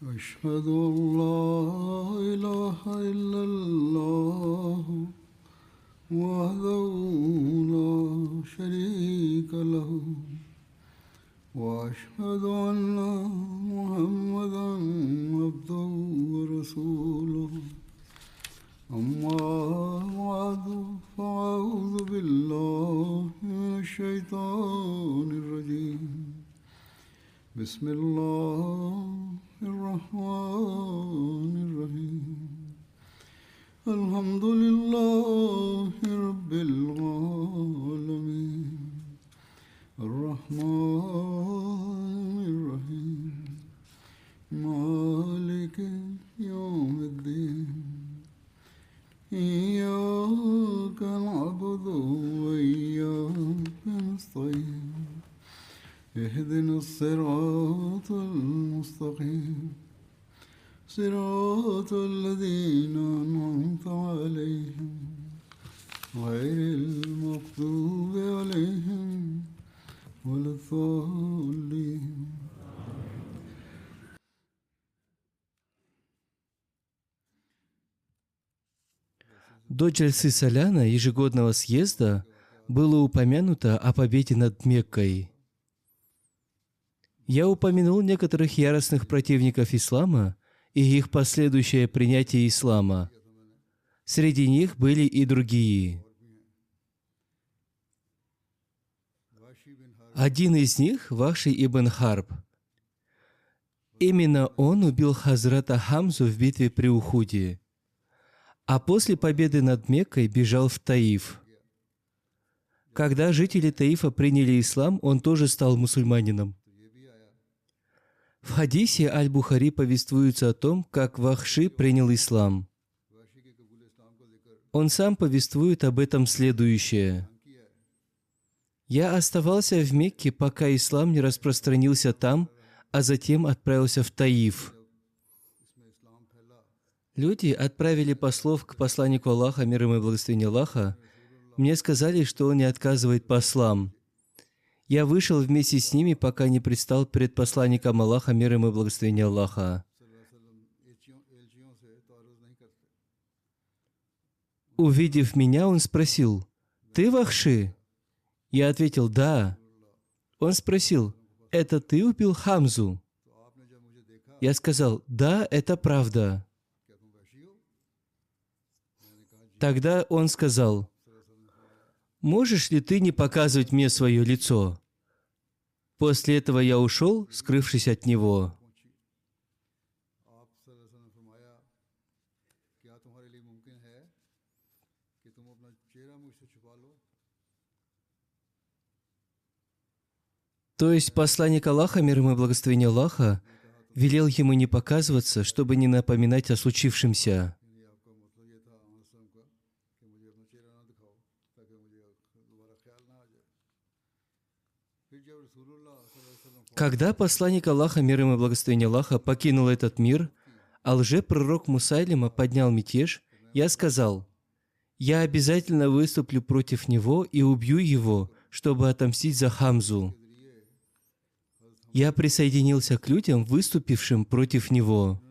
أشهد أن لا إله إلا الله وحده لا شريك له وأشهد أن محمدا عبده ورسوله أما بعد فأعوذ بالله من الشيطان الرجيم بسم الله الرحمن الرحيم الحمد لله رب العالمين الرحمن الرحيم مالك يوم الدين إياك نعبد وإياك نستعين اهدنا الصراط المستقيم صراط الذين أنعمت عليهم غير المغضوب عليهم ولا الضالين. До Джальсы Соляна ежегодного съезда было упомянуто о победе над Меккой. Я упомянул некоторых яростных противников ислама и их последующее принятие ислама. Среди них были и другие. Один из них — Вахши ибн Харб. Именно он убил Хазрата Хамзу в битве при Ухуде, а после победы над Меккой бежал в Таиф. Когда жители Таифа приняли ислам, он тоже стал мусульманином. В хадисе Аль-Бухари повествуется о том, как Вахши принял ислам. Он сам повествует об этом следующее. «Я оставался в Мекке, пока ислам не распространился там, а затем отправился в Таиф. Люди отправили послов к посланнику Аллаха, мир ему и благословение Аллаха. Мне сказали, что он не отказывает послам. Я вышел вместе с ними, пока не предстал перед посланником Аллаха, мир ему и благословение Аллаха. Увидев меня, он спросил: «Ты Вахши?» Я ответил: «Да». Он спросил: «Это ты убил Хамзу?» Я сказал: «Да, это правда». Тогда он сказал: «Можешь ли ты не показывать мне свое лицо?» После этого я ушел, скрывшись от него. То есть посланник Аллаха, мир ему и благословение Аллаха, велел ему не показываться, чтобы не напоминать о случившемся. Когда посланник Аллаха, мир ему и благословение Аллаха, покинул этот мир, а лжепророк Мусайлима поднял мятеж, я сказал: «Я обязательно выступлю против него и убью его, чтобы отомстить за Хамзу». Я присоединился к людям, выступившим против него.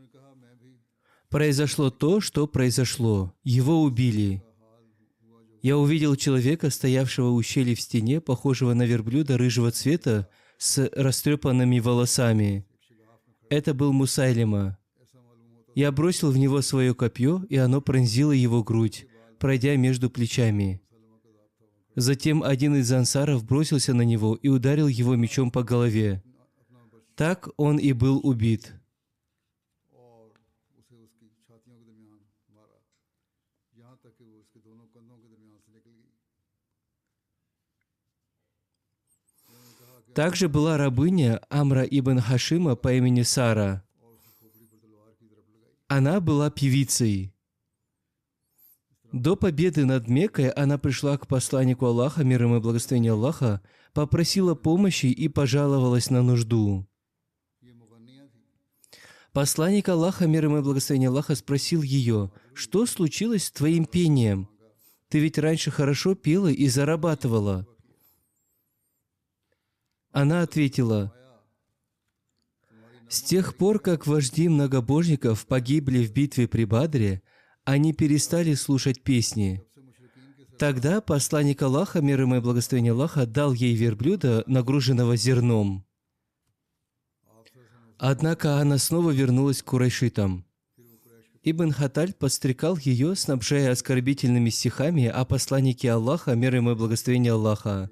Произошло то, что произошло. Его убили. Я увидел человека, стоявшего у щели в стене, похожего на верблюда рыжего цвета, с растрепанными волосами. Это был Мусайлима. Я бросил в него свое копье, и оно пронзило его грудь, пройдя между плечами. Затем один из ансаров бросился на него и ударил его мечом по голове. Так он и был убит. Также была рабыня Амра ибн Хашима по имени Сара. Она была певицей. До победы над Меккой она пришла к посланнику Аллаха, мир ему и благословение Аллаха, попросила помощи и пожаловалась на нужду. Посланник Аллаха, мир ему и благословение Аллаха, спросил ее: «Что случилось с твоим пением? Ты ведь раньше хорошо пела и зарабатывала». Она ответила: С тех пор, как вожди многобожников погибли в битве при Бадре, они перестали слушать песни. Тогда посланник Аллаха, мир ему и благословение Аллаха, дал ей верблюда, нагруженного зерном. Однако она снова вернулась к курайшитам. Ибн Хаталь подстрекал ее, снабжая оскорбительными стихами о посланнике Аллаха, мир ему и благословение Аллаха.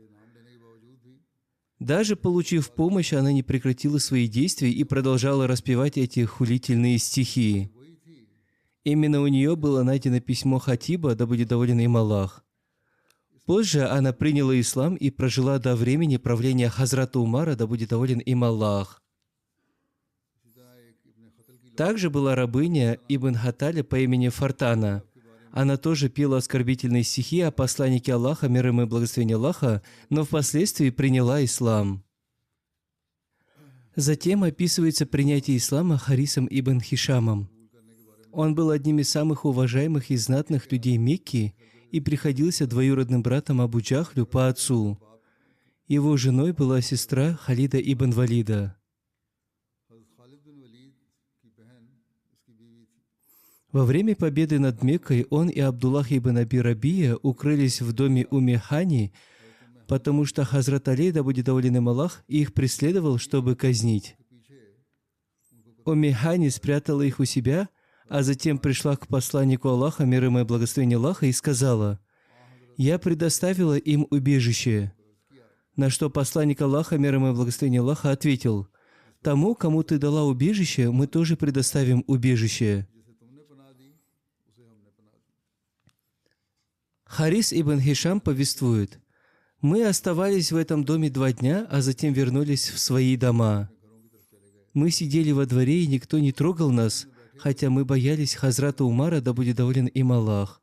Даже получив помощь, она не прекратила свои действия и продолжала распевать эти хулительные стихи. Именно у нее было найдено письмо Хатиба, да будет доволен им Аллах. Позже она приняла ислам и прожила до времени правления Хазрата Умара, да будет доволен им Аллах. Также была рабыня Ибн Хаталя по имени Фартана. Она тоже пела оскорбительные стихи о посланнике Аллаха, мир ему и благословение Аллаха, но впоследствии приняла ислам. Затем описывается принятие ислама Харисом ибн Хишамом. Он был одним из самых уважаемых и знатных людей Мекки и приходился двоюродным братом Абу Джахлю по отцу. Его женой была сестра Халида ибн Валида. Во время победы над Меккой он и Абдуллах ибн Аби Рабия укрылись в доме Умми Хани, потому что Хазрат Али, да будет доволен им Аллах, их преследовал, чтобы казнить. Умми Хани спрятала их у себя, а затем пришла к посланнику Аллаха, мир ему и благословение Аллаха, и сказала: «Я предоставила им убежище». На что посланник Аллаха, мир ему и благословение Аллаха, ответил: «Тому, кому ты дала убежище, мы тоже предоставим убежище». Харис ибн Хишам повествует: «Мы оставались в этом доме 2 дня, а затем вернулись в свои дома. Мы сидели во дворе, и никто не трогал нас, хотя мы боялись Хазрата Умара, да будет доволен им Аллах.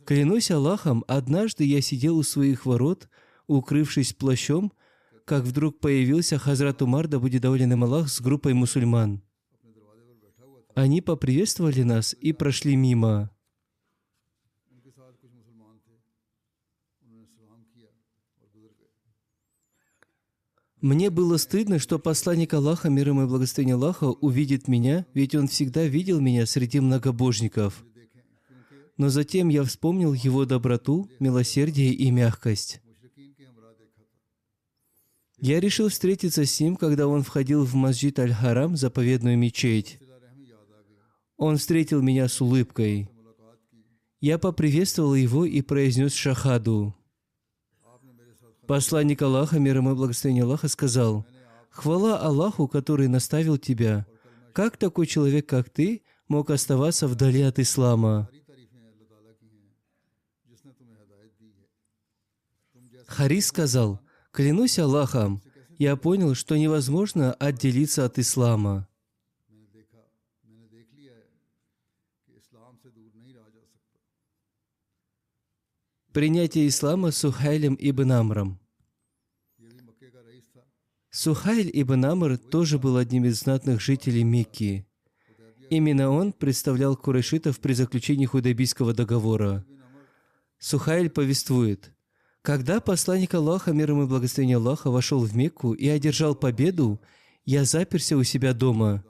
Клянусь Аллахом, однажды я сидел у своих ворот, укрывшись плащом, как вдруг появился Хазрат Умар, да будет доволен им Аллах, с группой мусульман. Они поприветствовали нас и прошли мимо. Мне было стыдно, что посланник Аллаха, мир ему и благословение Аллаха, увидит меня, ведь он всегда видел меня среди многобожников. Но затем я вспомнил его доброту, милосердие и мягкость. Я решил встретиться с ним, когда он входил в Масджид Аль-Харам, заповедную мечеть. Он встретил меня с улыбкой. Я поприветствовал его и произнес шахаду. Посланник Аллаха, мир ему и благословение Аллаха, сказал: «Хвала Аллаху, который наставил тебя. Как такой человек, как ты, мог оставаться вдали от ислама?» Харис сказал: «Клянусь Аллахом, я понял, что невозможно отделиться от ислама». Принятие ислама Сухайлем ибн Амром. Сухайль ибн Амр тоже был одним из знатных жителей Мекки. Именно он представлял курайшитов при заключении Худайбийского договора. Сухайль повествует: «Когда посланник Аллаха, мир ему и благословение Аллаха, вошел в Мекку и одержал победу, я заперся у себя дома.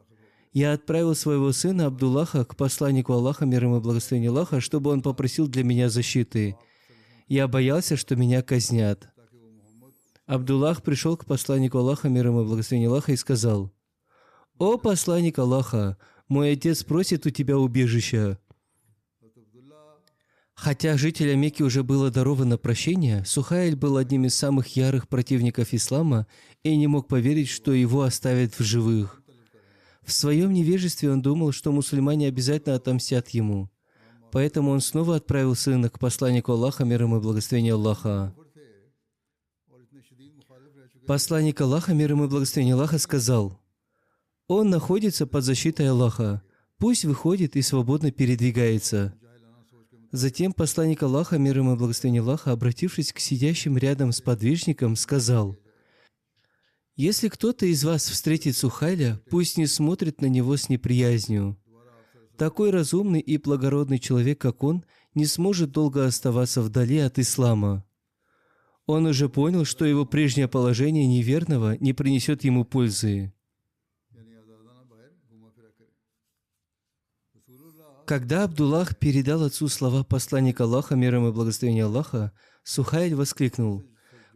Я отправил своего сына Абдуллаха к посланнику Аллаха, мир ему и благословение Аллаха, чтобы он попросил для меня защиты. Я боялся, что меня казнят. Абдуллах пришел к посланнику Аллаха, мир ему и благословение Аллаха, и сказал: «О посланник Аллаха, мой отец просит у тебя убежища». Хотя жителям Мекки уже было даровано прощение, Сухайль был одним из самых ярых противников ислама и не мог поверить, что его оставят в живых. В своем невежестве он думал, что мусульмане обязательно отомстят ему. Поэтому он снова отправил сына к посланнику Аллаха, мир ему и благословение Аллаха. Посланник Аллаха, мир ему и благословение Аллаха, сказал: «Он находится под защитой Аллаха. Пусть выходит и свободно передвигается». Затем посланник Аллаха, мир ему и благословение Аллаха, обратившись к сидящим рядом с подвижником, сказал: «Если кто-то из вас встретит Сухайля, пусть не смотрит на него с неприязнью. Такой разумный и благородный человек, как он, не сможет долго оставаться вдали от ислама. Он уже понял, что его прежнее положение неверного не принесет ему пользы». Когда Абдуллах передал отцу слова посланника Аллаха, мир ему и благословения Аллаха, Сухайль воскликнул: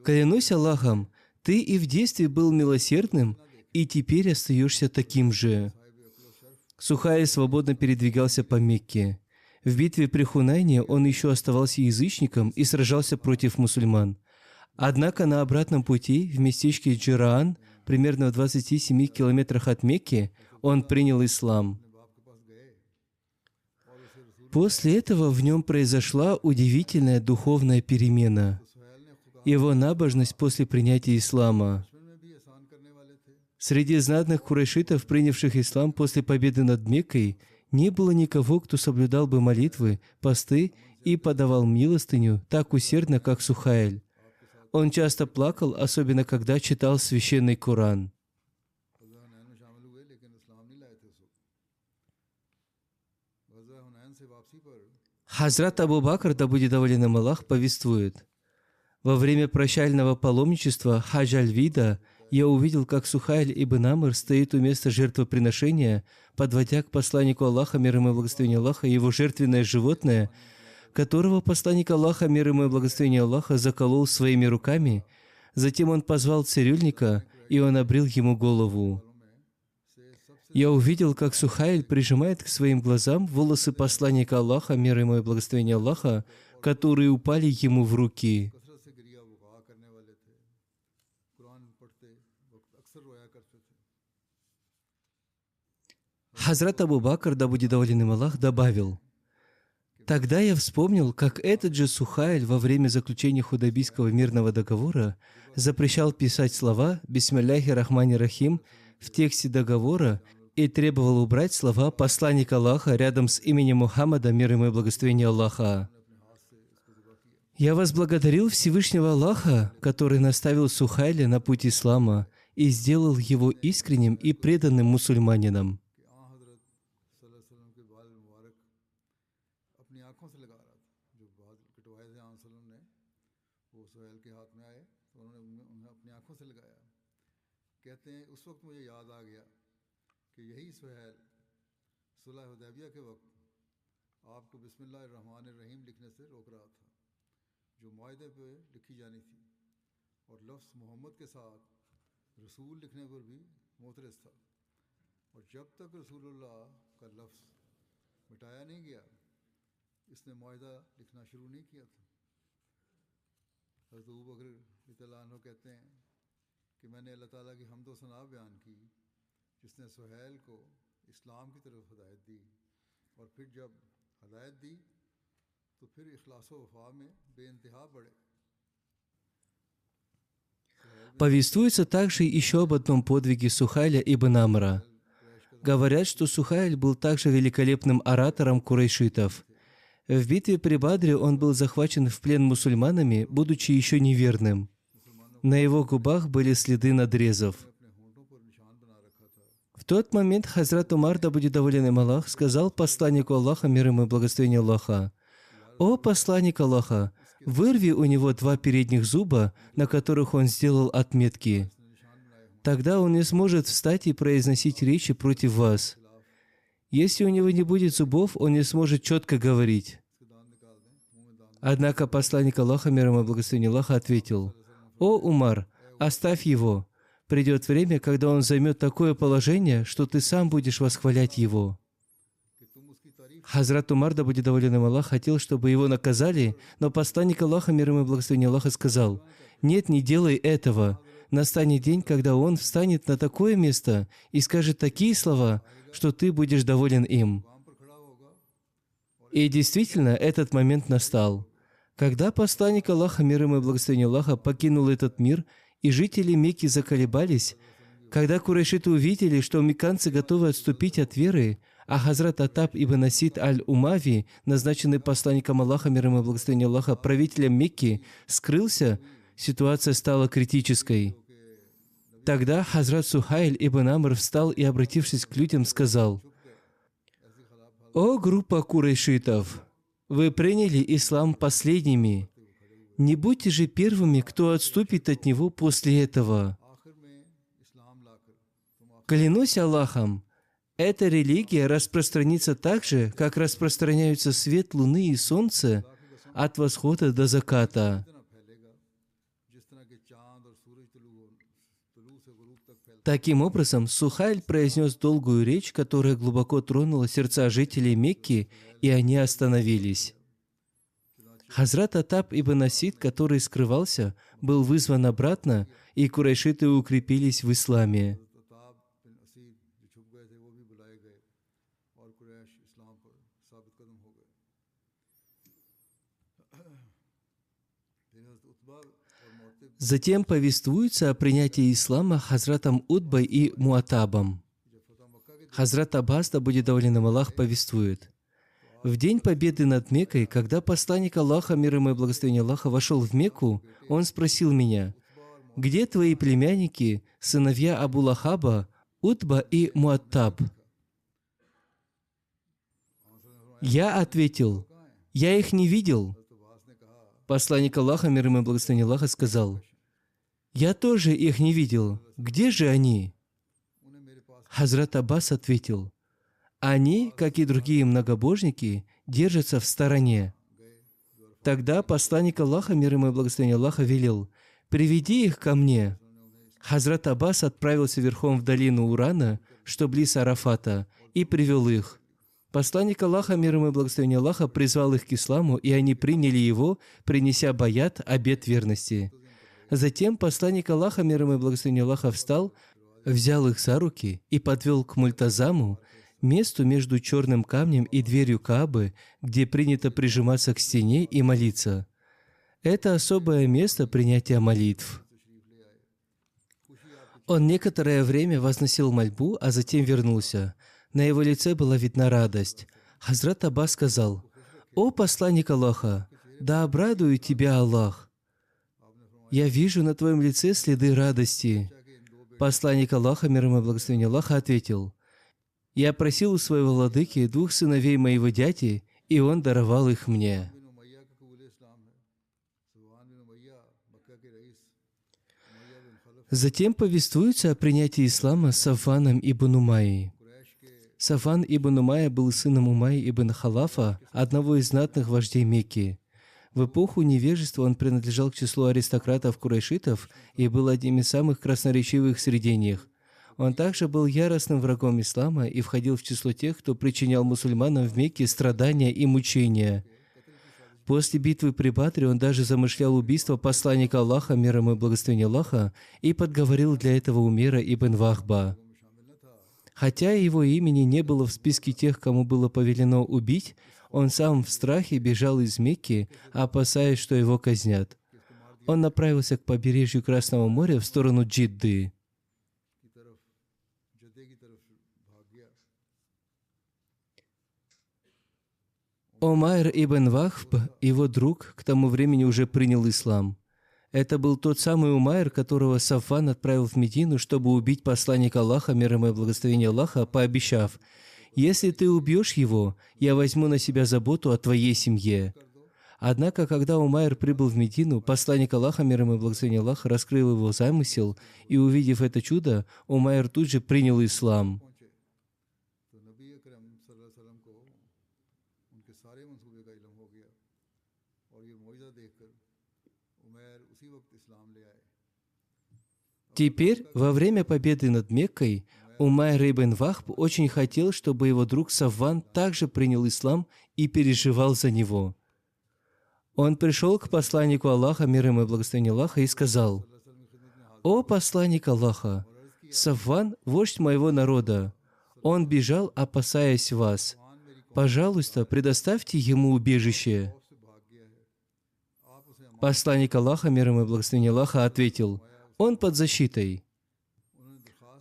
«Клянусь Аллахом, ты и в детстве был милосердным, и теперь остаешься таким же». Сухайль свободно передвигался по Мекке. В битве при Хунайне он еще оставался язычником и сражался против мусульман. Однако на обратном пути в местечке Джираан, примерно в 27 километрах от Мекки, он принял ислам. После этого в нем произошла удивительная духовная перемена. Его набожность после принятия ислама. Среди знатных курайшитов, принявших ислам после победы над Меккой, не было никого, кто соблюдал бы молитвы, посты и подавал милостыню так усердно, как Сухайль. Он часто плакал, особенно когда читал священный Коран. Хазрат Абу Бакр, да будет доволен им Аллах, повествует: «Во время прощального паломничества Хадж Аль-Вида я увидел, как Сухайль ибн Амр стоит у места жертвоприношения, подводя к посланнику Аллаха, мир ему и благословение Аллаха, его жертвенное животное, которого посланник Аллаха, мир ему и благословение Аллаха, заколол своими руками. Затем он позвал цирюльника, и он обрил ему голову. Я увидел, как Сухайль прижимает к своим глазам волосы посланника Аллаха, мир ему и благословение Аллаха, которые упали ему в руки». Хазрат Абу Бакр, да будет доволен им Аллах, добавил: «Тогда я вспомнил, как этот же Сухайль во время заключения Худайбийского мирного договора запрещал писать слова «Бисмилляхи рахмани рахим» в тексте договора и требовал убрать слова «Посланник Аллаха» рядом с именем Мухаммада, мир ему и благословение Аллаха. Я возблагодарил Всевышнего Аллаха, который наставил Сухайля на путь ислама и сделал его искренним и преданным мусульманином». Повествуется также еще об одном подвиге Сухайля ибн Амра. Говорят, что Сухайль был также великолепным оратором курайшитов. В битве при Бадре он был захвачен в плен мусульманами, будучи еще неверным. На его губах были следы надрезов. В тот момент Хазрат Умар, да будет доволен им Аллах, сказал посланнику Аллаха, мир ему и благословение Аллаха: «О посланник Аллаха, вырви у него 2 передних зуба, на которых он сделал отметки. Тогда он не сможет встать и произносить речи против вас. Если у него не будет зубов, он не сможет четко говорить». Однако посланник Аллаха, мир ему и благословение Аллаха, ответил: «О Умар, оставь его. Придет время, когда он займет такое положение, что ты сам будешь восхвалять его». Хазрат Умар, да будет доволен им Аллах, хотел, чтобы его наказали, но посланник Аллаха, мир ему и благословение Аллаха, сказал: «Нет, не делай этого. Настанет день, когда он встанет на такое место и скажет такие слова, что ты будешь доволен им». И действительно, этот момент настал. Когда посланник Аллаха, мир ему и благословение Аллаха, покинул этот мир, и жители Мекки заколебались, когда курайшиты увидели, что мекканцы готовы отступить от веры, а Хазрат Атаб ибн Асид аль-Умави, назначенный посланником Аллаха, мир ему и благословение Аллаха, правителем Мекки, скрылся, ситуация стала критической. Тогда Хазрат Сухайль ибн Амр встал и, обратившись к людям, сказал: «О группа курайшитов! Вы приняли ислам последними. Не будьте же первыми, кто отступит от него после этого. Клянусь Аллахом, эта религия распространится так же, как распространяются свет луны и солнца от восхода до заката. Таким образом, Сухайль произнес долгую речь, которая глубоко тронула сердца жителей Мекки, и они остановились. Хазрат Атаб ибн Асид, который скрывался, был вызван обратно, и курайшиты укрепились в исламе. Затем повествуется о принятии ислама Хазратом Утбой и Муатабом. Хазрат Аббас, да будет доволен им Аллах, повествует: в день победы над Меккой, когда посланник Аллаха, мир ему и благословение Аллаха, вошел в Мекку, он спросил меня: «Где твои племянники, сыновья Абу Лахаба, Утба и Муаттаб?» Я ответил: «Я их не видел». Посланник Аллаха, мир ему и благословение Аллаха, сказал: «Я тоже их не видел. Где же они?» Хазрат Аббас ответил: «Они, как и другие многобожники, держатся в стороне». Тогда посланник Аллаха, мир ему и благословение Аллаха, велел: «Приведи их ко мне». Хазрат Аббас отправился верхом в долину Урана, что близ Арафата, и привел их. Посланник Аллаха, мир ему и благословение Аллаха, призвал их к исламу, и они приняли его, принеся баят, обет верности. Затем посланник Аллаха, мир ему и благословение Аллаха, встал, взял их за руки и подвел к Мультазаму, месту между черным камнем и дверью Каабы, где принято прижиматься к стене и молиться. Это особое место принятия молитв. Он некоторое время возносил мольбу, а затем вернулся. На его лице была видна радость. Хазрат Аббас сказал: «О посланник Аллаха, да обрадует тебя Аллах! Я вижу на твоем лице следы радости». Посланник Аллаха, мир ему и благословение Аллаха, ответил: «Я просил у своего владыки 2 сыновей моего дяди, и он даровал их мне». Затем повествуется о принятии ислама Сафаном ибн Умайей. Сафан ибн Умайя был сыном Умайи ибн Халафа, одного из знатных вождей Мекки. В эпоху невежества он принадлежал к числу аристократов-курайшитов и был одним из самых красноречивых среди них. Он также был яростным врагом ислама и входил в число тех, кто причинял мусульманам в Мекке страдания и мучения. После битвы при Бадре он даже замышлял убийство посланника Аллаха, мир ему и благословение Аллаха, и подговорил для этого Умейра ибн Вахба. Хотя его имени не было в списке тех, кому было повелено убить, он сам в страхе бежал из Мекки, опасаясь, что его казнят. Он направился к побережью Красного моря в сторону Джидды. Умайр ибн Вахб, его друг, к тому времени уже принял ислам. Это был тот самый Умайр, которого Сафван отправил в Медину, чтобы убить посланника Аллаха, мир ему и благословение Аллаха, пообещав: «Если ты убьешь его, я возьму на себя заботу о твоей семье». Однако, когда Умайр прибыл в Медину, посланник Аллаха, мир ему и благословение Аллаха, раскрыл его замысел, и, увидев это чудо, Умайр тут же принял ислам. Теперь, во время победы над Меккой, Умайр ибн Вахб очень хотел, чтобы его друг Сафван также принял ислам и переживал за него. Он пришел к посланнику Аллаха, мир ему и благословение Аллаха, и сказал: «О посланник Аллаха, Сафван – вождь моего народа. Он бежал, опасаясь вас. Пожалуйста, предоставьте ему убежище». Посланник Аллаха, мир ему и благословение Аллаха, ответил: «Он под защитой».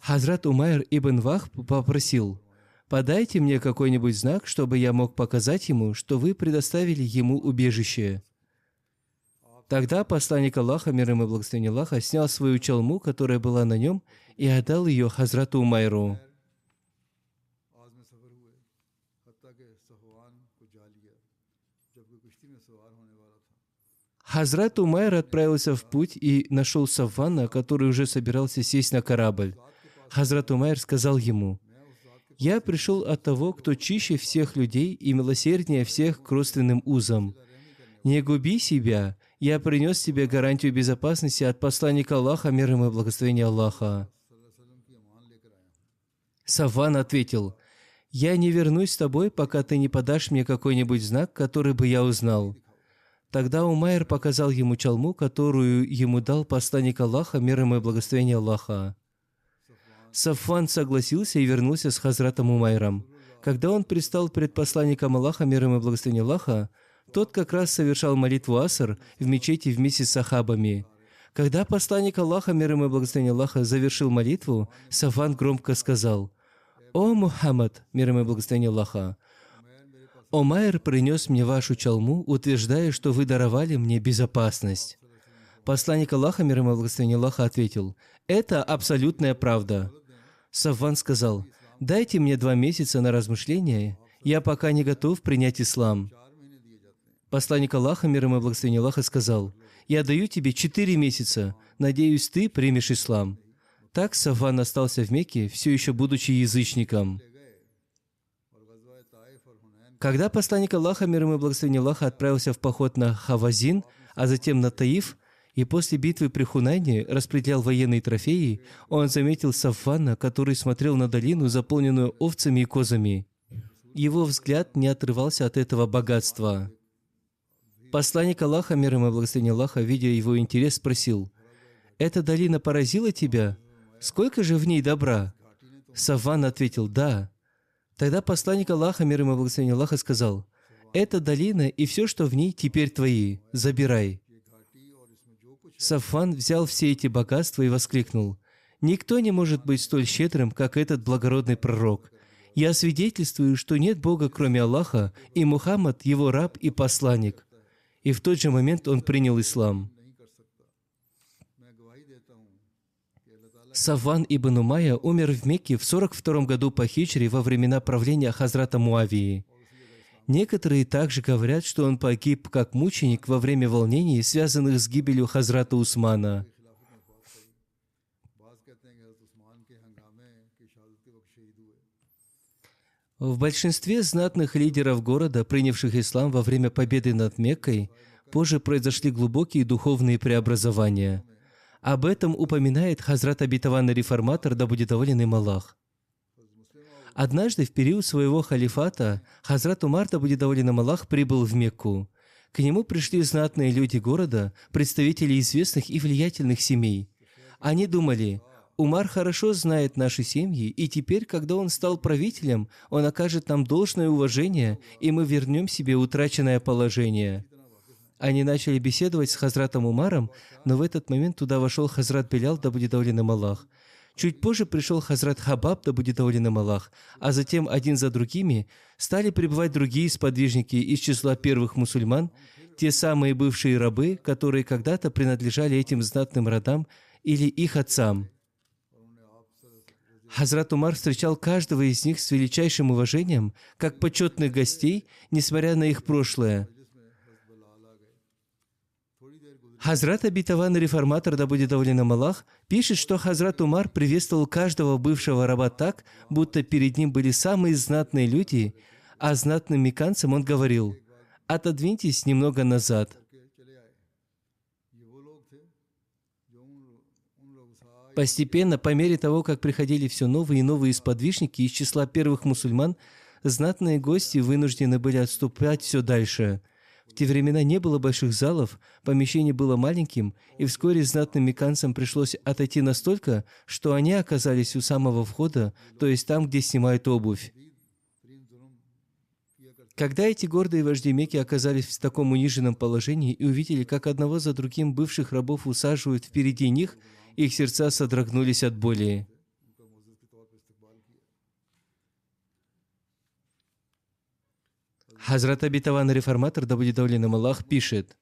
Хазрат Умайр ибн Вахб попросил: «Подайте мне какой-нибудь знак, чтобы я мог показать ему, что вы предоставили ему убежище». Тогда посланник Аллаха, мир ему и благословение Аллаха, снял свою чалму, которая была на нем, и отдал ее Хазрату Умайру. Хазрат Умайр отправился в путь и нашел Сафвана, который уже собирался сесть на корабль. Хазрат Умайр сказал ему: «Я пришел от того, кто чище всех людей и милосерднее всех к родственным узам. Не губи себя, я принес тебе гарантию безопасности от посланника Аллаха, мир ему и благословение Аллаха». Сафван ответил: «Я не вернусь с тобой, пока ты не подашь мне какой-нибудь знак, который бы я узнал». Тогда Умайр показал ему чалму, которую ему дал посланник Аллаха, мир ему и благословение Аллаха. Сафван согласился и вернулся с Хазратом Умайром. Когда он предстал пред посланником Аллаха, мир ему и благословение Аллаха, тот как раз совершал молитву Аср в мечети вместе с сахабами. Когда посланник Аллаха, мир ему и благословение Аллаха, завершил молитву, Сафван громко сказал: «О Мухаммад, мир ему и благословение Аллаха, Умайр принес мне вашу чалму, утверждая, что вы даровали мне безопасность». Посланник Аллаха, мир ему и благословение Аллаха, ответил: «Это абсолютная правда». Сафван сказал: «Дайте мне 2 месяца на размышление, я пока не готов принять ислам». Посланник Аллаха, мир ему и благословение Аллаха, сказал: «Я даю тебе 4 месяца, надеюсь, ты примешь ислам». Так Сафван остался в Мекке, все еще будучи язычником. Когда посланник Аллаха, мир ему и благословение Аллаха, отправился в поход на Хавазин, а затем на Таиф, и после битвы при Хунайне распределял военные трофеи, он заметил Сафвана, который смотрел на долину, заполненную овцами и козами. Его взгляд не отрывался от этого богатства. Посланник Аллаха, мир ему и благословение Аллаха, видя его интерес, спросил: «Эта долина поразила тебя? Сколько же в ней добра?» Сафван ответил: «Да». Тогда посланник Аллаха, мир ему и благословение Аллаха, сказал: «Эта долина и все, что в ней, теперь твои. Забирай». Сафван взял все эти богатства и воскликнул: «Никто не может быть столь щедрым, как этот благородный пророк. Я свидетельствую, что нет Бога, кроме Аллаха, и Мухаммад – его раб и посланник». И в тот же момент он принял ислам. Сафван ибн Умайя умер в Мекке в 42 году по хиджре во времена правления Хазрата Муавии. Некоторые также говорят, что он погиб как мученик во время волнений, связанных с гибелью Хазрата Усмана. В большинстве знатных лидеров города, принявших ислам во время победы над Меккой, позже произошли глубокие духовные преобразования. Об этом упоминает Хазрат обетованный реформатор, да будет доволен им Аллах. Однажды в период своего халифата Хазрат Умар, да будет доволен им Аллах, прибыл в Мекку. К нему пришли знатные люди города, представители известных и влиятельных семей. Они думали: Умар хорошо знает наши семьи, и теперь, когда он стал правителем, он окажет нам должное уважение, и мы вернем себе утраченное положение. Они начали беседовать с Хазратом Умаром, но в этот момент туда вошел Хазрат Билял, да будет доволен им Аллах. Чуть позже пришел Хазрат Хабаб, да будет доволен им Аллах, а затем один за другими стали прибывать другие сподвижники из числа первых мусульман, те самые бывшие рабы, которые когда-то принадлежали этим знатным родам или их отцам. Хазрат Умар встречал каждого из них с величайшим уважением, как почетных гостей, несмотря на их прошлое. Хазрат обетованный реформатор, да будет доволен им Аллах, пишет, что Хазрат Умар приветствовал каждого бывшего раба так, будто перед ним были самые знатные люди, а знатным мекканцам он говорил: «Отодвиньтесь немного назад». Постепенно, по мере того, как приходили все новые и новые сподвижники из числа первых мусульман, знатные гости вынуждены были отступать все дальше. В те времена не было больших залов, помещение было маленьким, и вскоре знатным мекканцам пришлось отойти настолько, что они оказались у самого входа, то есть там, где снимают обувь. Когда эти гордые вожди Мекки оказались в таком униженном положении и увидели, как одного за другим бывших рабов усаживают впереди них, их сердца содрогнулись от боли. Хазрат обетованный реформатор, да будет доволен им Аллах, пишет: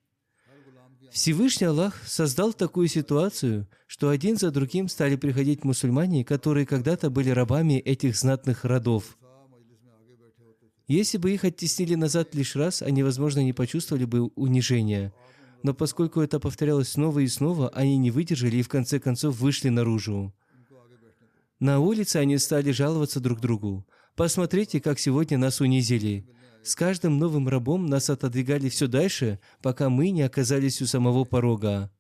Всевышний Аллах создал такую ситуацию, что один за другим стали приходить мусульмане, которые когда-то были рабами этих знатных родов. Если бы их оттеснили назад лишь раз, они, возможно, не почувствовали бы унижения. Но поскольку это повторялось снова и снова, они не выдержали и в конце концов вышли наружу. На улице они стали жаловаться друг другу. «Посмотрите, как сегодня нас унизили. С каждым новым рабом нас отодвигали все дальше, пока мы не оказались у самого порога».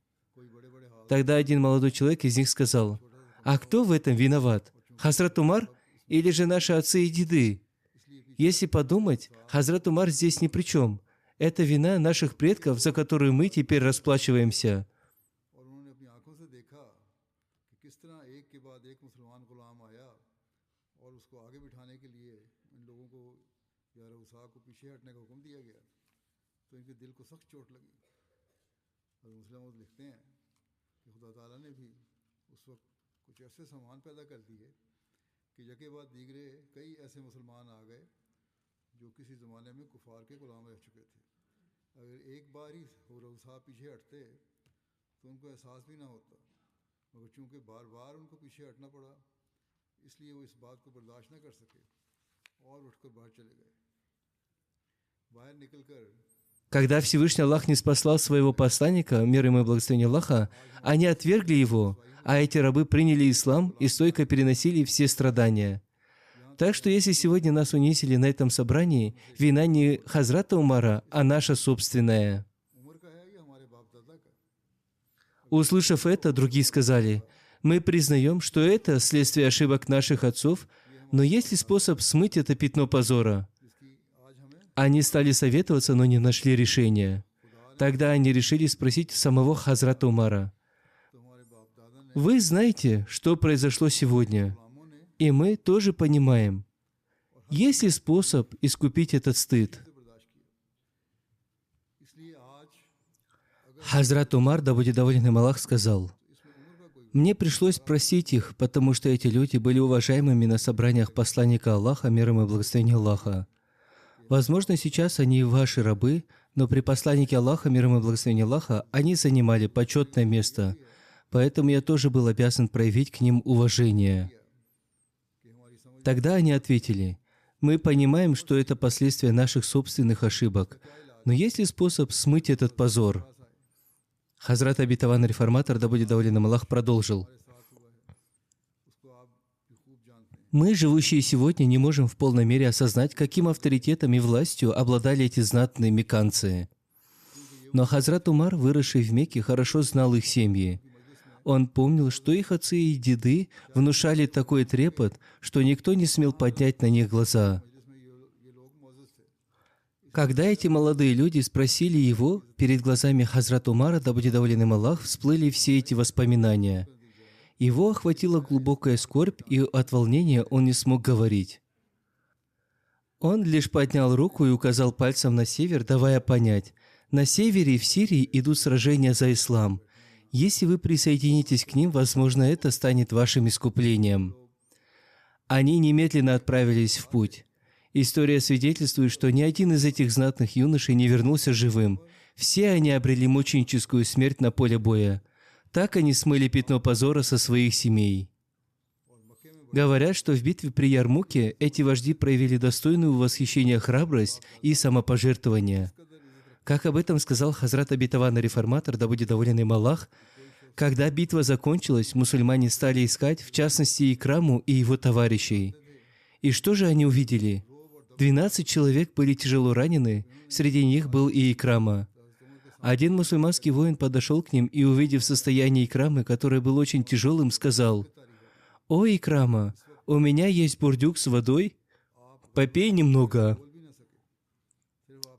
Тогда один молодой человек из них сказал: «А кто в этом виноват? Хазрат Умар или же наши отцы и деды? Если подумать, Хазрат Умар здесь ни при чем. Это вина наших предков, за которую мы теперь расплачиваемся». और उन्होंने अपनी आंखों से देखा कि किस तरह एक के बाद एक मुसलमान गुलाम आया और उसको आगे बिठाने के लिए इन लोगों को या रऊसा को पीछे हटने का हुक्म दिया गया, तो इनके दिल को सख्त चोट लगी। और मुस्लिम लिखते हैं कि खुदा ताला ने भी उस वक्त कुछ ऐसे सामान पैदा कर दिए कि यके बाद दीगरे कई ऐसे मुसलमान आ गए जो किसी ज़माने में कुफार के गुलाम रह चुके थे। अगर एक बार ही रऊसा पीछे हटते तो उनको एहसास भी ना होता, मगर चूंकि बार बार उनको पीछे हटना पड़ा, इसलिए वो इस बात को बर्दाश्त न कर सके और उठकर बाहर चले गए। बाहर निकलकर Когда Всевышний Аллах не спаслал своего посланника, мир ему и благословение Аллаха, они отвергли его, а эти рабы приняли ислам и стойко переносили все страдания. Так что если сегодня нас унизили на этом собрании, вина не Хазрата Умара, а наша собственная. उम्र का है या हमारे बाप दादा का। Услышав это, другие сказали: «Мы признаем, что это следствие ошибок наших отцов, но есть ли способ смыть это пятно позора?» Они стали советоваться, но не нашли решения. Тогда они решили спросить самого Хазрата Умара: «Вы знаете, что произошло сегодня, и мы тоже понимаем. Есть ли способ искупить этот стыд?» Хазрат Умар, да будет доволен им Аллах, сказал: «Мне пришлось просить их, потому что эти люди были уважаемыми на собраниях посланника Аллаха, мир ему и благословение Аллаха. Возможно, сейчас они ваши рабы, но при посланнике Аллаха, мир ему и благословение Аллаха, они занимали почетное место, поэтому я тоже был обязан проявить к ним уважение». Тогда они ответили: «Мы понимаем, что это последствия наших собственных ошибок, но есть ли способ смыть этот позор?» Хазрат Обетованный Реформатор, да будет доволен им Аллах, продолжил: «Мы, живущие сегодня, не можем в полной мере осознать, каким авторитетом и властью обладали эти знатные мекканцы. Но Хазрат Умар, выросший в Мекке, хорошо знал их семьи. Он помнил, что их отцы и деды внушали такой трепет, что никто не смел поднять на них глаза. Когда эти молодые люди спросили его, перед глазами Хазрата Умара, да будет доволен им Аллах, всплыли все эти воспоминания. Его охватила глубокая скорбь, и от волнения он не смог говорить. Он лишь поднял руку и указал пальцем на север, давая понять: на севере и в Сирии идут сражения за ислам. Если вы присоединитесь к ним, возможно, это станет вашим искуплением. Они немедленно отправились в путь. История свидетельствует, что ни один из этих знатных юношей не вернулся живым. Все они обрели мученическую смерть на поле боя. Так они смыли пятно позора со своих семей. Говорят, что в битве при Ярмуке эти вожди проявили достойную восхищения храбрость и самопожертвование. Как об этом сказал Хазрат Обетованный Реформатор, да будет доволен им Аллах, когда битва закончилась, мусульмане стали искать, в частности, Икраму и его товарищей. И что же они увидели? 12 человек были тяжело ранены, среди них был и Икрама. Один мусульманский воин подошел к ним и, увидев состояние Икрамы, которое было очень тяжелым, сказал: «О, Икрама, у меня есть бурдюк с водой, попей немного».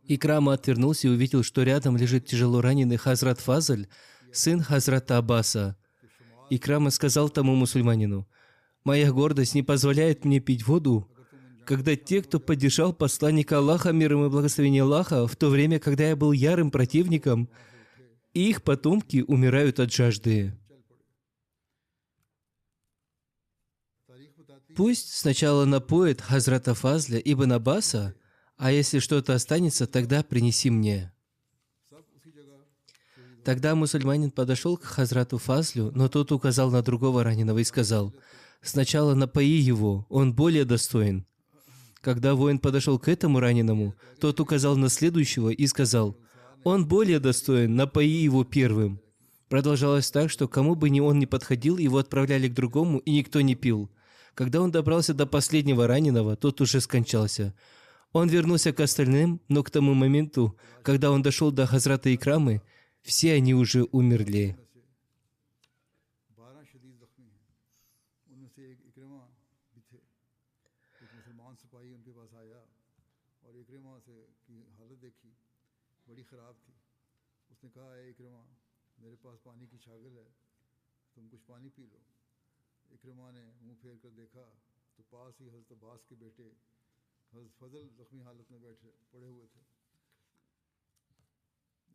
Икрама отвернулся и увидел, что рядом лежит тяжело раненый Хазрат Фазль, сын Хазрата Аббаса. Икрама сказал тому мусульманину: «Моя гордость не позволяет мне пить воду, когда те, кто поддержал посланника Аллаха, мир ему и благословение Аллаха, в то время, когда я был ярым противником, их потомки умирают от жажды». Пусть сначала напоит Хазрата Фазля ибн Аббаса, а если что-то останется, тогда принеси мне. Тогда мусульманин подошел к Хазрату Фазлю, но тот указал на другого раненого и сказал: «Сначала напои его, он более достоин». Когда воин подошел к этому раненому, тот указал на следующего и сказал: «Он более достоин, напои его первым». Продолжалось так, что кому бы он ни подходил, его отправляли к другому, и никто не пил. Когда он добрался до последнего раненого, тот уже скончался. Он вернулся к остальным, но к тому моменту, когда он дошел до Хазрата Икрамы, все они уже умерли. में से 12 शदीद जख्मी हैं। उनमें से एक इक्रमा भी थे। एक मुसलमान सिपाही उनके पास आया और इक्रमा से की हालत देखी, बड़ी ख़राब थी। उसने कहा, ए इक्रमा, मेरे पास पानी की छागल है, तुम कुछ पानी पी लो। इक्रमा ने मुंह फेर कर देखा तो पास ही हज़रत अब्बास के बेटे हज़रत फजल ज़ख्मी हालत में बैठे पड़े हुए थे।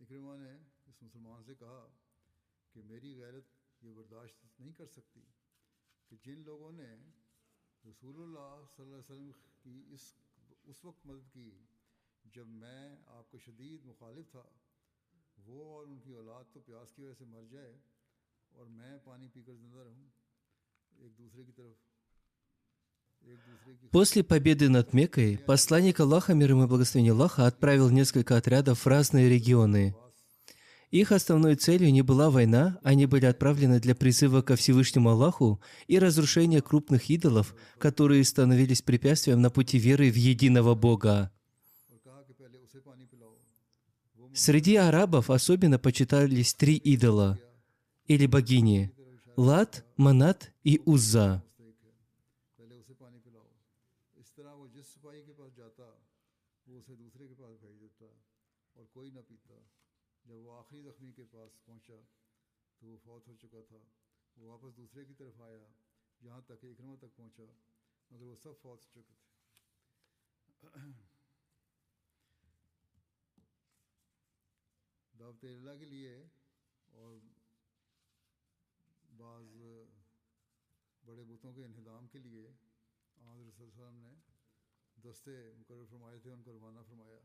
इक्रमा ने इस मुसलमान से कहा कि मेरी गैरत ये बर्दाश्त नहीं कर सकती कि जिन लोगों ने रसूलुल्लाह सल्लल्लाहु अलैहि वसल्लम की उस वक्त मदद की जब मैं आपका शदीद मुखालिफ था, वो और उनकी औलाद तो प्यास की वजह से मर जाए और मैं पानी पीकर जिंदा रहूं। एक दूसरे की После победы над Меккой посланник Аллаха, мир ему и благословение Аллаха, отправил несколько отрядов в разные регионы. Их основной целью не была война, они были отправлены для призыва ко Всевышнему Аллаху и разрушения крупных идолов, которые становились препятствием на пути веры в единого Бога. Среди арабов особенно почитались 3 идола или богини – Лат, Манат и Узза. जब वो आखिरी जख्मी के पास पहुंचा तो वो फौत हो चुका था। वो वापस दूसरे की तरफ आया, यहाँ तक इक्रमा तक पहुंचा, मगर वो सब फौत हो चुके थे। दावत अल्लाह के लिए और बाज़ बड़े बुतों के इंहिदाम के लिए हज़रत सल्लल्लाहु अलैहि वसल्लम ने दस्ते मुकर्रर फरमाए थे, उनको रवाना फरमाया।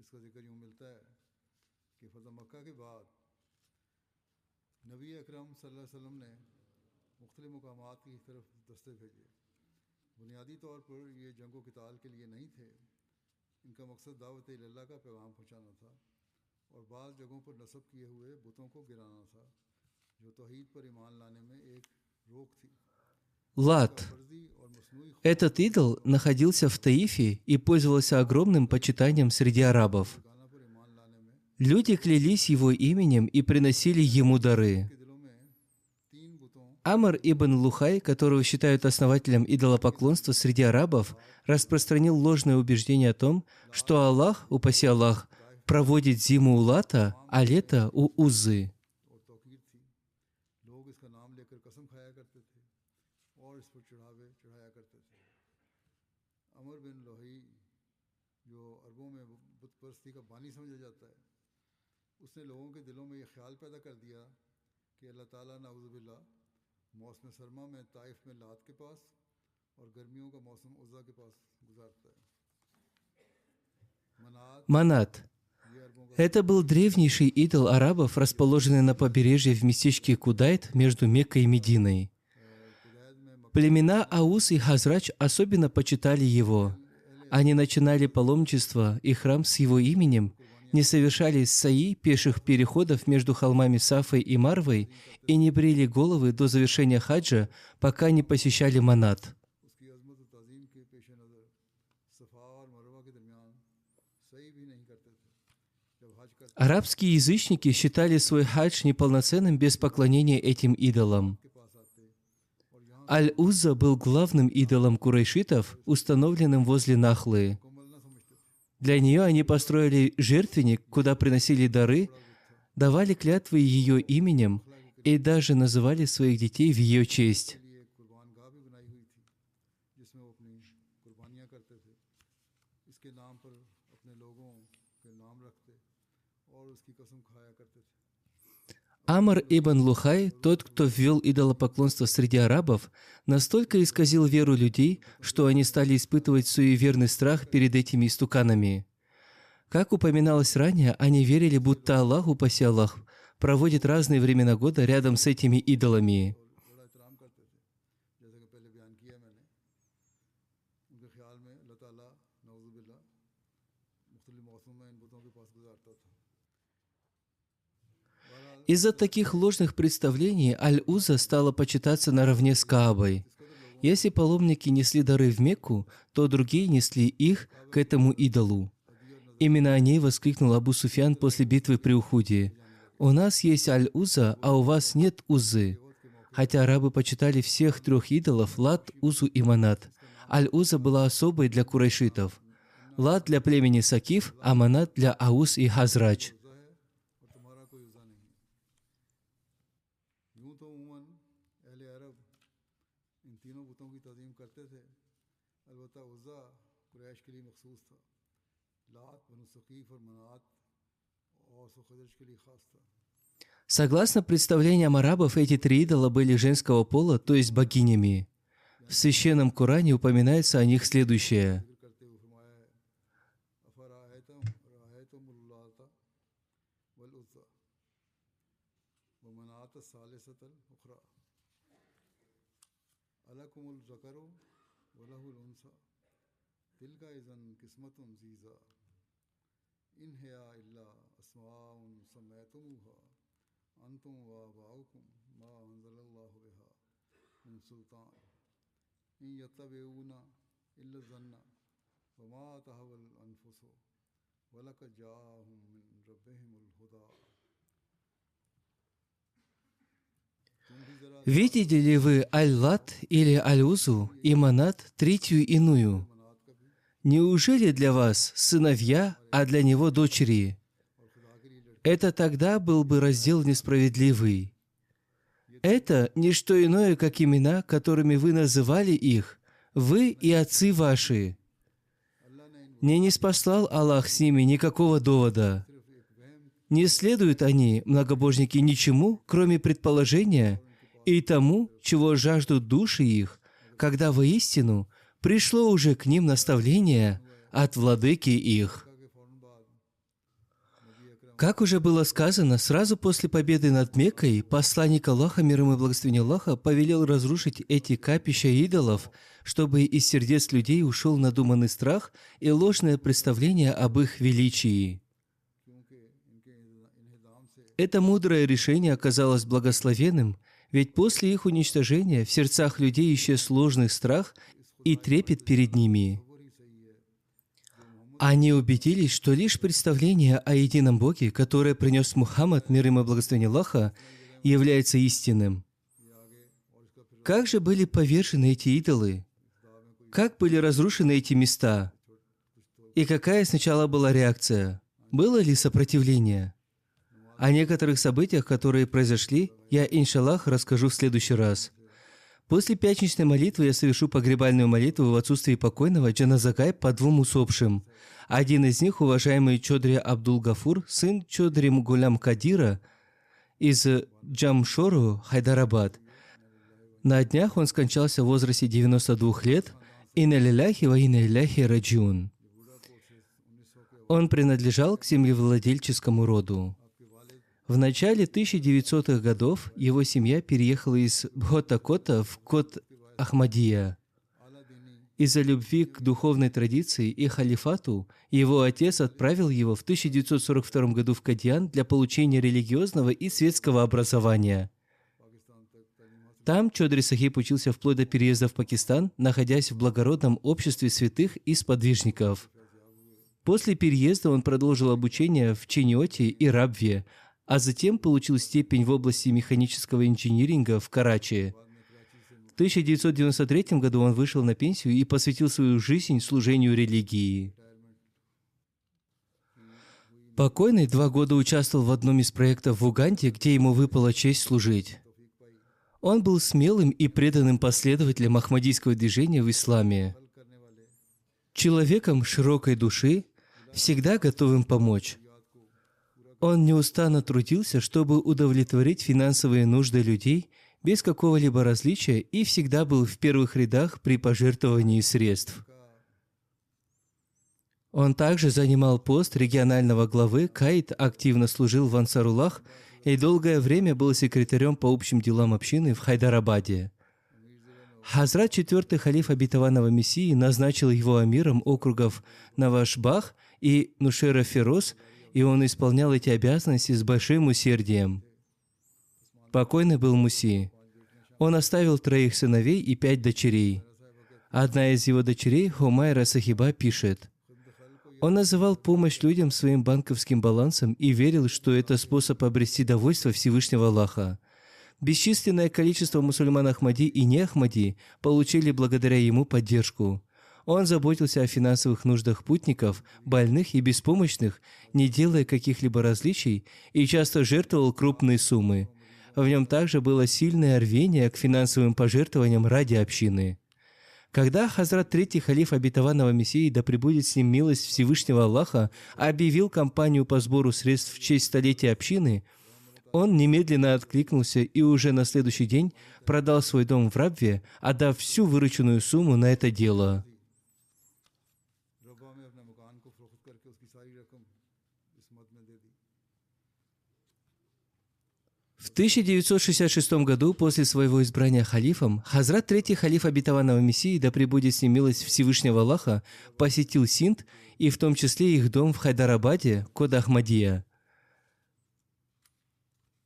इसका जिक्र यूँ मिलता है कि फ़तह मक्का के बाद नबी अकरम सल्लल्लाहु अलैहि वसल्लम ने मुख्तलिफ़ मुकामात की तरफ दस्ते भेजे। बुनियादी तौर पर ये जंग व क़िताल के लिए नहीं थे, इनका मकसद दावत इल्लाह का पैगाम पहुँचाना था और बाज़ जगहों पर नस्ब किए हुए बुतों को गिराना था, जो तौहीद पर ईमान लाने में एक रोक थी। Лат. Этот идол находился в Таифе и пользовался огромным почитанием среди арабов. Люди клялись его именем и приносили ему дары. Амр ибн Лухай, которого считают основателем идолопоклонства среди арабов, распространил ложное убеждение о том, что Аллах, упаси Аллах, проводит зиму у Лата, а лето у Уззы. उसने लोगों के दिलों में ये ख्याल पैदा कर दिया कि अल्लाह ताला नाउज़ुबिल्लाह मौसम सरमा में ताइफ में लात के पास और गर्मियों का मौसम उज़्ज़ा के पास गुजारता है। Манат. Это был древнейший идол арабов, расположенный на побережье в местечке Кудайт между Меккой и Мединой. Племена Аус и Хазрач особенно почитали его. Они начинали паломничество и храм с его именем, не совершали саи, пеших переходов между холмами Сафой и Марвой и не брили головы до завершения хаджа, пока не посещали Манат. Арабские язычники считали свой хадж неполноценным без поклонения этим идолам. Аль-Узза был главным идолом курайшитов, установленным возле Нахлы. Для нее они построили жертвенник, куда приносили дары, давали клятвы ее именем и даже называли своих детей в ее честь. Амр ибн Лухай, тот, кто ввел идолопоклонство среди арабов, настолько исказил веру людей, что они стали испытывать суеверный страх перед этими истуканами. Как упоминалось ранее, они верили, будто Аллах, упаси Аллах, проводит разные времена года рядом с этими идолами. Из-за таких ложных представлений Аль-Уза стала почитаться наравне с Каабой. Если паломники несли дары в Мекку, то другие несли их к этому идолу. Именно о ней воскликнул Абу Суфьян после битвы при Ухуде. «У нас есть Аль-Уза, а у вас нет Узы». Хотя арабы почитали всех трех идолов – Лат, Узу и Манат. Аль-Уза была особой для курайшитов. Лат для племени Сакиф, а Манат для Ауз и Хазрадж. Согласно представлениям арабов, эти три идола были женского пола, то есть богинями. В Священном Коране упоминается о них следующее. Видите ли вы Аль-Лат или Аль-Узу и Манат, третью иную? Неужели для вас сыновья, а для него дочери? Это тогда был бы раздел несправедливый. Это не что иное, как имена, которыми вы называли их, вы и отцы ваши. Не ниспослал Аллах с ними никакого довода. Не следуют они, многобожники, ничему, кроме предположения и тому, чего жаждут души их, когда воистину пришло уже к ним наставление от владыки их. Как уже было сказано, сразу после победы над Меккой посланник Аллаха, мир ему и благословение Аллаха, повелел разрушить эти капища идолов, чтобы из сердец людей ушел надуманный страх и ложное представление об их величии. Это мудрое решение оказалось благословенным, ведь после их уничтожения в сердцах людей исчез ложный страх и трепет перед ними. Они убедились, что лишь представление о едином Боге, которое принес Мухаммад, мир ему и благословение Аллаха, является истинным. Как же были повержены эти идолы? Как были разрушены эти места? И какая сначала была реакция? Было ли сопротивление? О некоторых событиях, которые произошли, я, иншаллах, расскажу в следующий раз. После пятничной молитвы я совершу погребальную молитву в отсутствии покойного Джаназагай по двум усопшим. Один из них, уважаемый Чодри Абдул-Гафур, сын Чодри Гулям Кадира из Джамшору, Хайдарабад. На днях он скончался в возрасте 92 лет. Инна лилляхи ва инна илляхи раджиун. Он принадлежал к землевладельческому роду. В начале 1900-х годов его семья переехала из Бхота-Кота в Кот-Ахмадия. Из-за любви к духовной традиции и халифату его отец отправил его в 1942 году в Кадьян для получения религиозного и светского образования. Там Чодри Сахиб учился вплоть до переезда в Пакистан, находясь в благородном обществе святых и сподвижников. После переезда он продолжил обучение в Чиньоте и Рабве, а затем получил степень в области механического инжиниринга в Карачи. В 1993 году он вышел на пенсию и посвятил свою жизнь служению религии. Покойный 2 года участвовал в одном из проектов в Уганде, где ему выпала честь служить. Он был смелым и преданным последователем Ахмадийского движения в исламе, человеком широкой души, всегда готовым помочь. Он неустанно трудился, чтобы удовлетворить финансовые нужды людей без какого-либо различия и всегда был в первых рядах при пожертвовании средств. Он также занимал пост регионального главы, Каид активно служил в Ансаруллах и долгое время был секретарем по общим делам общины в Хайдарабаде. Хазрат, 4-й халиф обетованного Мессии, назначил его амиром округов Навашбах и Нушера-Фероз, и он исполнял эти обязанности с большим усердием. Покойный был Муси. Он оставил 3 сыновей и 5 дочерей. Одна из его дочерей, Хумайра Сахиба, пишет: он называл помощь людям своим банковским балансом и верил, что это способ обрести довольство Всевышнего Аллаха. Бесчисленное количество мусульман Ахмади и не Ахмади получили благодаря ему поддержку. Он заботился о финансовых нуждах путников, больных и беспомощных, не делая каких-либо различий, и часто жертвовал крупные суммы. В нем также было сильное рвение к финансовым пожертвованиям ради общины. Когда Хазрат Третий халиф обетованного Мессии, да пребудет с ним милость Всевышнего Аллаха, объявил кампанию по сбору средств в честь столетия общины, он немедленно откликнулся и уже на следующий день продал свой дом в Рабве, отдав всю вырученную сумму на это дело. В 1966 году, после своего избрания халифом, Хазрат Третий халиф обетованного Мессии, да пребудет с ним милость Всевышнего Аллаха, посетил Синд и в том числе их дом в Хайдарабаде, код Ахмадия.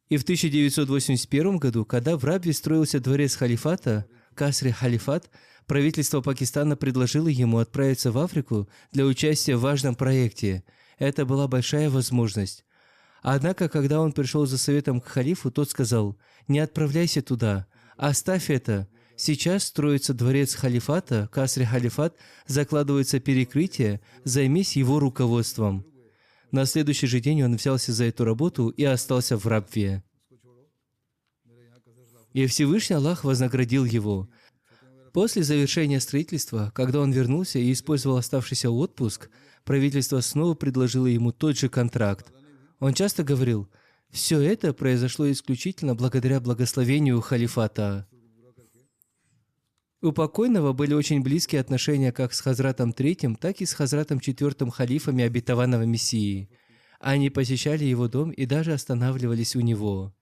И в 1981 году, когда в Рабве строился дворец халифата, Касри Халифат, правительство Пакистана предложило ему отправиться в Африку для участия в важном проекте. Это была большая возможность. Однако, когда он пришел за советом к халифу, тот сказал: «Не отправляйся туда, оставь это. Сейчас строится дворец халифата, Касри Халифат, закладывается перекрытие, займись его руководством». На следующий же день он взялся за эту работу и остался в Рабве. И Всевышний Аллах вознаградил его. После завершения строительства, когда он вернулся и использовал оставшийся отпуск, правительство снова предложило ему тот же контракт. Он часто говорил: «Все это произошло исключительно благодаря благословению халифата». У покойного были очень близкие отношения как с Хазратом Третьим, так и с Хазратом Четвертым халифами обетованного Мессии. Они посещали его дом и даже останавливались у него.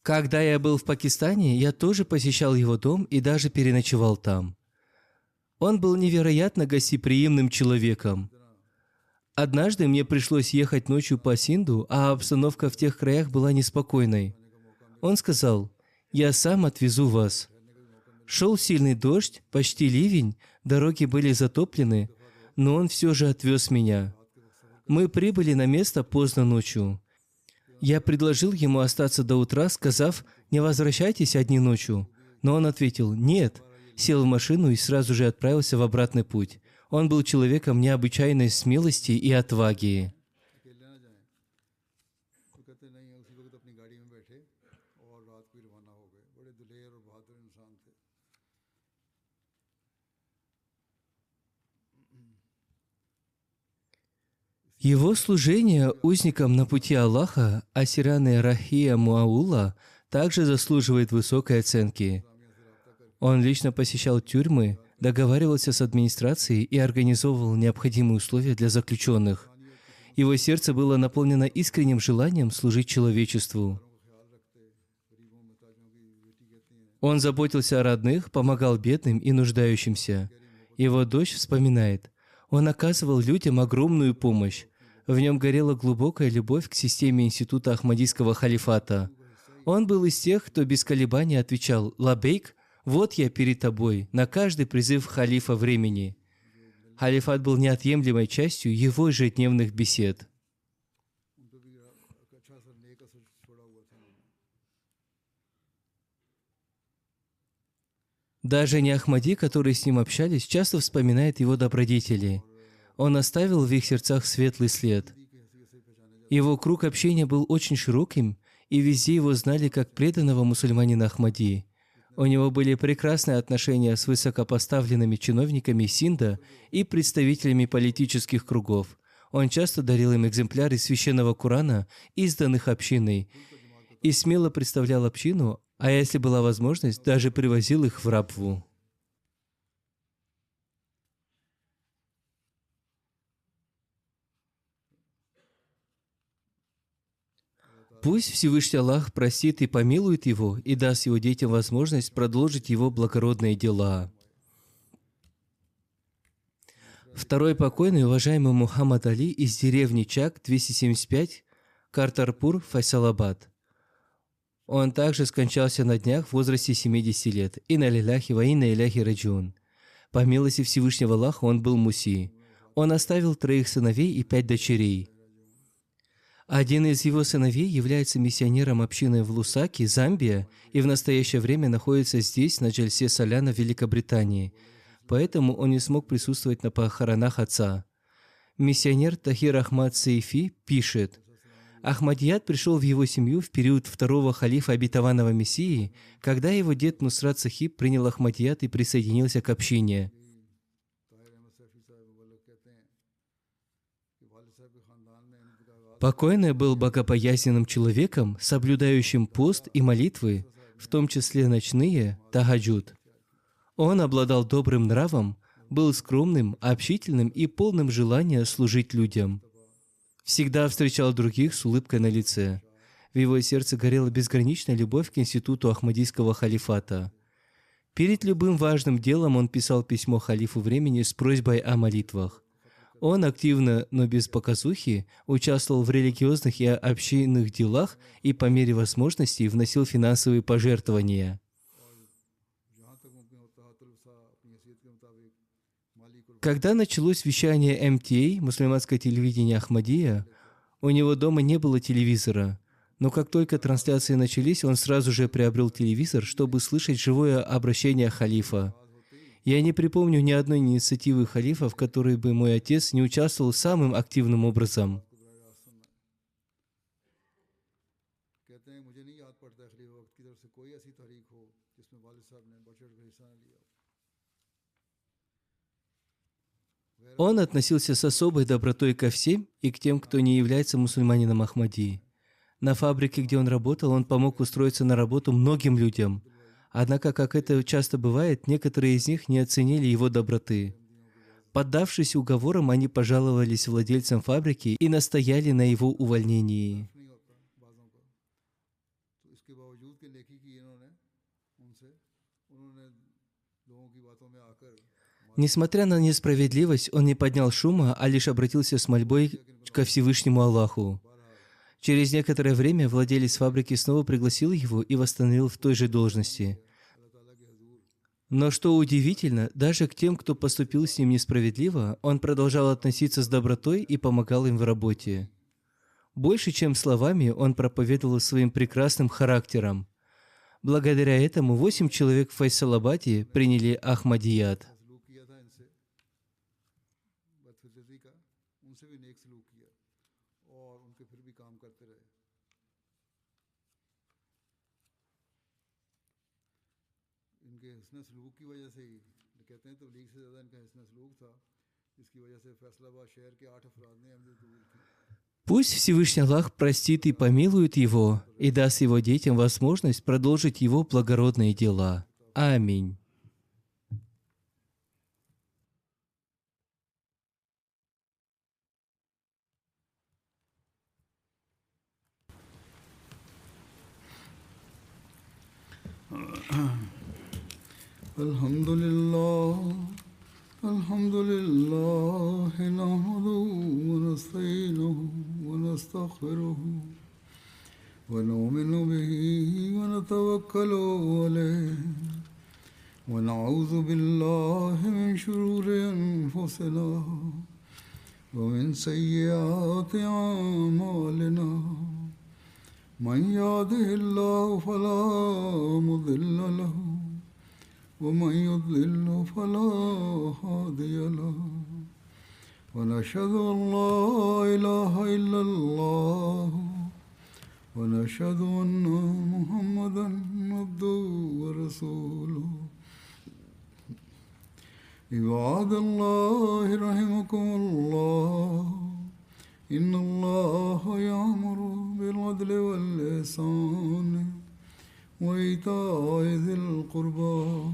Когда я был в Пакистане, я тоже посещал его дом и даже переночевал там. Он был невероятно гостеприимным человеком. Однажды мне пришлось ехать ночью по Синду, а обстановка в тех краях была неспокойной. Он сказал: «Я сам отвезу вас». Шел сильный дождь, почти ливень, дороги были затоплены, но он все же отвез меня. Мы прибыли на место поздно ночью. Я предложил ему остаться до утра, сказав: «Не возвращайтесь одни ночью». Но он ответил: «Нет», сел в машину и сразу же отправился в обратный путь. Он был человеком необычайной смелости и отваги. Его служение узникам на пути Аллаха, Асираны Рахия Муаула, также заслуживает высокой оценки. Он лично посещал тюрьмы, договаривался с администрацией и организовывал необходимые условия для заключенных. Его сердце было наполнено искренним желанием служить человечеству. Он заботился о родных, помогал бедным и нуждающимся. Его дочь вспоминает: он оказывал людям огромную помощь. В нем горела глубокая любовь к системе института Ахмадийского халифата. Он был из тех, кто без колебаний отвечал: «Лабейк, вот я перед тобой», на каждый призыв халифа времени. Халифат был неотъемлемой частью его ежедневных бесед. Даже не Ахмади, которые с ним общались, часто вспоминает его добродетели. Он оставил в их сердцах светлый след. Его круг общения был очень широким, и везде его знали как преданного мусульманина Ахмади. У него были прекрасные отношения с высокопоставленными чиновниками Синда и представителями политических кругов. Он часто дарил им экземпляры священного Корана, изданных общиной, и смело представлял общину, а если была возможность, даже привозил их в Рабву. Пусть Всевышний Аллах простит и помилует его и даст его детям возможность продолжить его благородные дела. Второй покойный, уважаемый Мухаммад Али из деревни Чак, 275, Картарпур, Файсалабад. Он также скончался на днях в возрасте 70 лет. Инна лилляхи ва инна иляхи раджиун. По милости Всевышнего Аллаха он был муси. Он оставил 3 сыновей и 5 дочерей. Один из его сыновей является миссионером общины в Лусаке, Замбия, и в настоящее время находится здесь, на Джальсе Соляна, в Великобритании. Поэтому он не смог присутствовать на похоронах отца. Миссионер Тахир Ахмад Сейфи пишет: Ахмадият пришел в его семью в период второго халифа обетованного Мессии, когда его дед Нусрат Сахиб принял Ахмадият и присоединился к общине. Покойный был богобоязненным человеком, соблюдающим пост и молитвы, в том числе ночные, тахаджуд. Он обладал добрым нравом, был скромным, общительным и полным желания служить людям. Всегда встречал других с улыбкой на лице. В его сердце горела безграничная любовь к институту Ахмадийского халифата. Перед любым важным делом он писал письмо халифу времени с просьбой о молитвах. Он активно, но без показухи, участвовал в религиозных и общинных делах и по мере возможностей вносил финансовые пожертвования. Когда началось вещание МТА, мусульманское телевидение Ахмадия, у него дома не было телевизора. Но как только трансляции начались, он сразу же приобрел телевизор, чтобы слышать живое обращение халифа. Я не припомню ни одной инициативы халифа, в которой бы мой отец не участвовал самым активным образом. Он относился с особой добротой ко всем и к тем, кто не является мусульманином Ахмадии. На фабрике, где он работал, он помог устроиться на работу многим людям. Однако, как это часто бывает, некоторые из них не оценили его доброты. Поддавшись уговорам, они пожаловались владельцам фабрики и настояли на его увольнении. Несмотря на несправедливость, он не поднял шума, а лишь обратился с мольбой ко Всевышнему Аллаху. Через некоторое время владелец фабрики снова пригласил его и восстановил в той же должности. Но что удивительно, даже к тем, кто поступил с ним несправедливо, он продолжал относиться с добротой и помогал им в работе. Больше, чем словами, он проповедовал своим прекрасным характером. Благодаря этому 8 человек в Файсалабаде приняли Ахмадият. Пусть Всевышний Аллах простит и помилует его и даст его детям возможность продолжить его благородные дела. Аминь. الحمد لله نحمده ونستعينه ونستغفره ونؤمن به ونتوكل عليه ونعوذ بالله من شرور أنفسنا ومن سيئات أعمالنا من يهده الله فلا مضل له ومن يضلل فلا هادي له ونشهد أن لا إله إلا الله ونشهد أن محمدا عبده ورسوله عباد الله رحمكم الله إن الله يأمر بالعدل والإحسان وإيتاء ذي القربى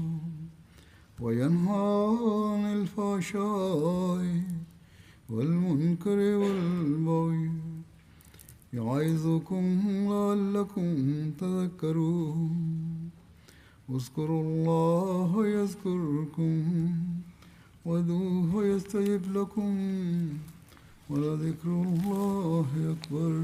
وينهى عن الفحشاء والمنكر والبغي يعظكم لعلكم تذكرون اذكروا الله يذكركم وادعوه يستجب لكم ولذكر الله أكبر